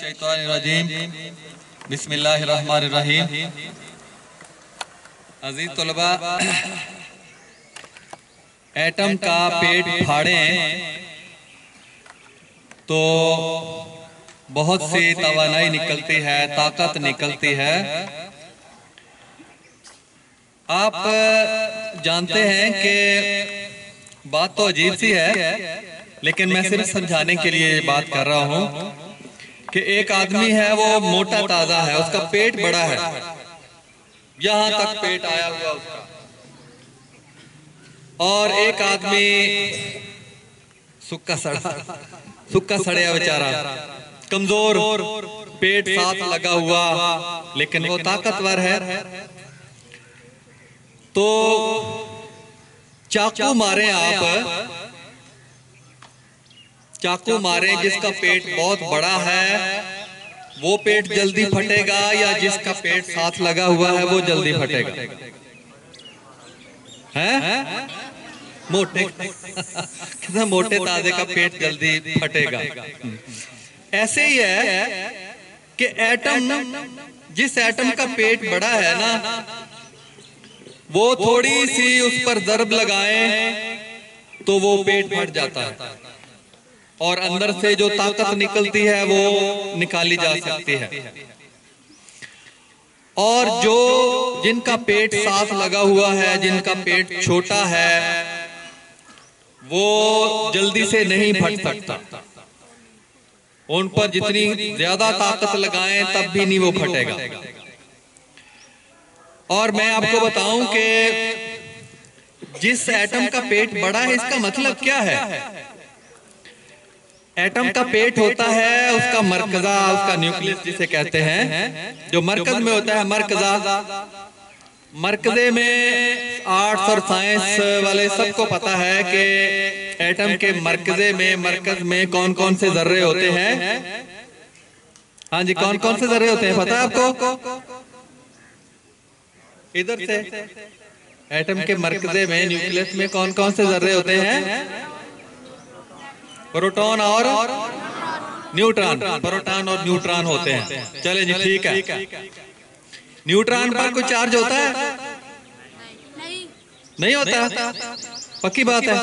शैतानिर्रजीम बिस्मिल्लाहिर्रहमानिर्रहीम। अजीज तलबा, एटम का पेट फाड़ें तो बहुत सी तवानाई निकलती है, ताकत निकलती है। आप जानते हैं कि बात तो अजीब सी है, लेकिन मैं सिर्फ समझाने के लिए बात कर रहा हूँ कि एक आदमी है, वो मोटा ताजा है, उसका पेट बड़ा है, यहां तक पेट आया हुआ उसका। और एक आदमी सुक्का सड़या बेचारा, कमजोर, पेट साथ लगा हुआ, लेकिन वो ताकतवर है। तो चाकू मारे आप, चाकू मारे जिसका पेट बहुत बड़ा है वो पेट जल्दी फटेगा, या जिसका पेट साथ लगा हुआ है वो जल्दी फटेगा? हैं? मोटे कितना मोटे ताजे का पेट जल्दी फटेगा। ऐसे ही है कि एटम, जिस एटम का पेट बड़ा है ना, वो थोड़ी सी उस पर ज़रब लगाए तो वो पेट फट जाता है, और अंदर से जो ताकत निकलती है वो निकाली जा सकती है। और जो जिनका पेट साफ लगा हुआ है, जिनका पेट छोटा है, वो जल्दी से नहीं फट सकता। उन पर जितनी ज्यादा ताकत लगाएं तब भी नहीं वो फटेगा। और मैं आपको बताऊं कि जिस एटम का पेट बड़ा है, इसका मतलब क्या है? एटम का पेट होता है उसका मरकजा, उसका न्यूक्लियस जिसे कहते हैं, जो मरकज में होता है, मरकजा। मरकजे में आर्ट्स और साइंस वाले सबको पता है कि एटम के मरकजे में, मरकज में कौन कौन से जर्रे होते हैं। हाँ जी, कौन कौन से जर्रे होते हैं पता है आपको? इधर से एटम के मरकजे में, न्यूक्लियस में कौन कौन से जर्रे होते हैं? प्रोटॉन और न्यूट्रॉन। प्रोटॉन और न्यूट्रॉन होते हैं। चले जी, ठीक है। न्यूट्रॉन पर कोई चार्ज होता है? नहीं होता। पक्की बात है?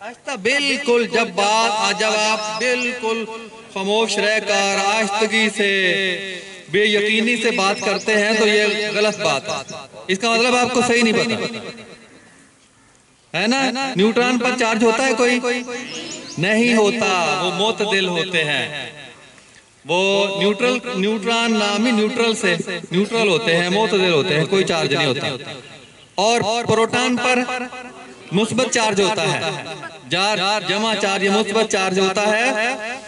आहिस्ता, बिल्कुल। जब आप बिल्कुल खामोश रहकर आहिस्तगी से, बेयकीनी से बात करते हैं तो ये गलत बात है। इसका मतलब आपको सही नहीं पता है ना। न्यूट्रॉन पर चार्ज होता है कोई? नहीं होता, वो मोतदिल होते हैं। वो न्यूट्रॉन नाम ही न्यूट्रल होते हैं, मोतदिल होते हैं, कोई चार्ज नहीं होता। और प्रोटॉन पर मुस्बत चार्ज होता है, जमा चार्ज, मुस्बत चार्ज होता है।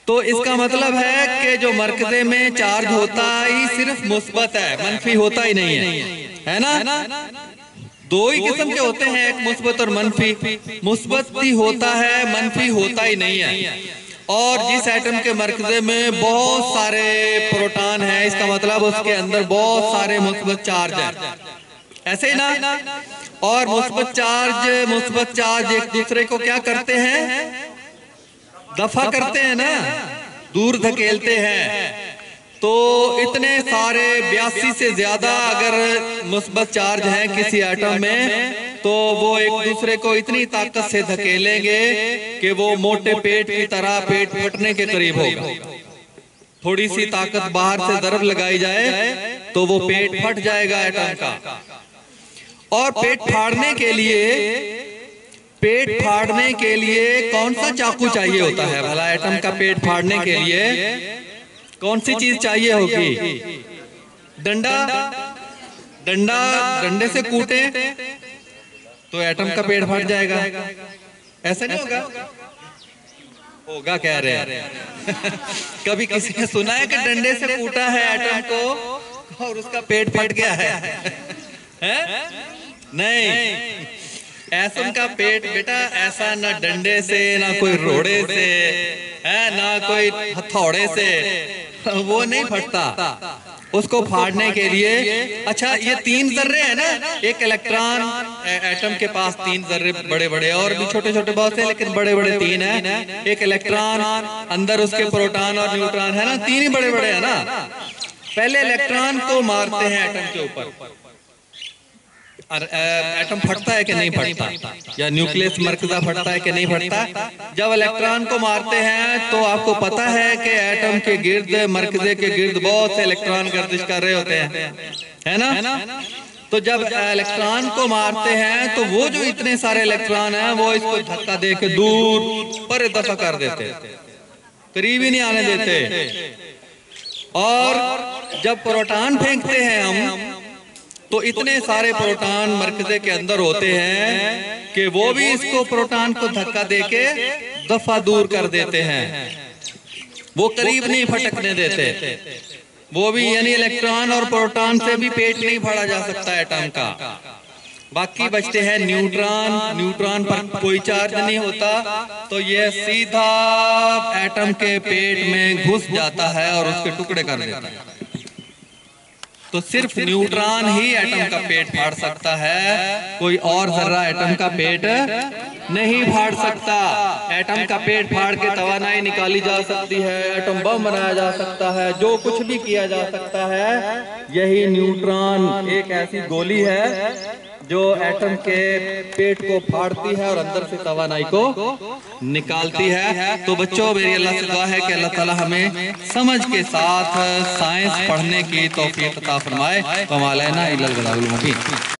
तो इसका मतलब है कि जो मरकजे में चार्ज होता ही सिर्फ मुस्बत है, मनफी होता ही नहीं है ना। दो ही किस्म के होते हैं, एक मुस्बत और मनफी। मुस्बत ही होता है, मनफी होता ही नहीं है। और जिस एटम के मरकजे में बहुत सारे प्रोटॉन हैं, इसका मतलब उसके अंदर बहुत सारे मुस्बत चार्ज हैं, ऐसे ही ना। और मुस्बत चार्ज एक दूसरे को क्या करते हैं? दफा करते हैं ना, दूर धकेलते हैं। तो इतने सारे 82 से ज्यादा अगर मुस्बत चार्ज हैं किसी एटम में, तो वो एक दूसरे को इतनी ताकत से धकेलेंगे कि वो मोटे पेट की तरह पेट फटने के करीब होगा। थोड़ी सी ताकत बाहर से ज़रब लगाई जाए तो वो पेट फट जाएगा एटम का। और पेट फाड़ने के लिए कौन सा चाकू चाहिए होता है भला? एटम का पेट फाड़ने के लिए कौन सी चीज चाहिए होगी? डंडे से कूटे तो एटम का पेट फट जाएगा। ऐसा नहीं होगा कह रहे हैं। कभी किसी ने सुना है कि डंडे से कूटा है एटम को और उसका पेट फट गया है? नहीं, एटम का पेट बेटा ऐसा ना डंडे से, ना कोई रोड़े से है, ना कोई हथौड़े से, वो नहीं फटता। उसको फाड़ने के लिए। अच्छा, ये 3 जर्रे हैं ना, एक इलेक्ट्रॉन, एटम के पास 3 जर्रे बड़े बड़े, और भी छोटे छोटे बहुत हैं, लेकिन बड़े बड़े 3 हैं। एक इलेक्ट्रॉन, अंदर उसके प्रोटॉन और न्यूट्रॉन है ना, 3 ही बड़े बड़े हैं ना। पहले इलेक्ट्रॉन को मारते हैं एटम के ऊपर, एटम फटता है कि नहीं फटता, या न्यूक्लियस मरकजा फटता है कि नहीं फटता। जब इलेक्ट्रॉन को मारते हैं तो आपको पता है कि एटम के गिर्द, मरकजे के गिर्द बहुत से इलेक्ट्रॉन गर्दिश कर रहे होते हैं, है ना। तो जब इलेक्ट्रॉन को मारते हैं तो वो जो इतने सारे इलेक्ट्रॉन हैं वो इसको धक्का दे के दूर पर दफा कर देते, करीब ही नहीं आने देते। और जब प्रोटॉन फेंकते हैं हम, तो इतने सारे प्रोटॉन मरकजे के अंदर होते हैं कि वो भी इसको, प्रोटॉन को धक्का देके दफा दूर कर देते हैं, वो करीब नहीं फटकने देते। वो भी यानी इलेक्ट्रॉन और प्रोटॉन से भी पेट नहीं फाड़ा जा सकता एटम का। बाकी बचते हैं न्यूट्रॉन। न्यूट्रॉन पर कोई चार्ज नहीं होता, तो ये सीधा एटम के पेट में घुस जाता है और उसके टुकड़े कर देता है। तो सिर्फ न्यूट्रॉन ही एटम का पेट फाड़ सकता है, कोई और जर्रा एटम का पेट नहीं फाड़ सकता। एटम का पेट फाड़ के तवानाई निकाली जा सकती है, एटम बम बनाया जा सकता है, जो कुछ भी किया जा सकता है। यही न्यूट्रॉन एक ऐसी गोली है जो एटम के पेट को फाड़ती है और अंदर से तवानाई को निकालती है। तो बच्चों, मेरी अल्लाह से दुआ है कि अल्लाह ताला हमें समझ के साथ साइंस पढ़ने की तौफीक अता फरमाए। व मा अलैना इल्लल बलागुल मुबीन।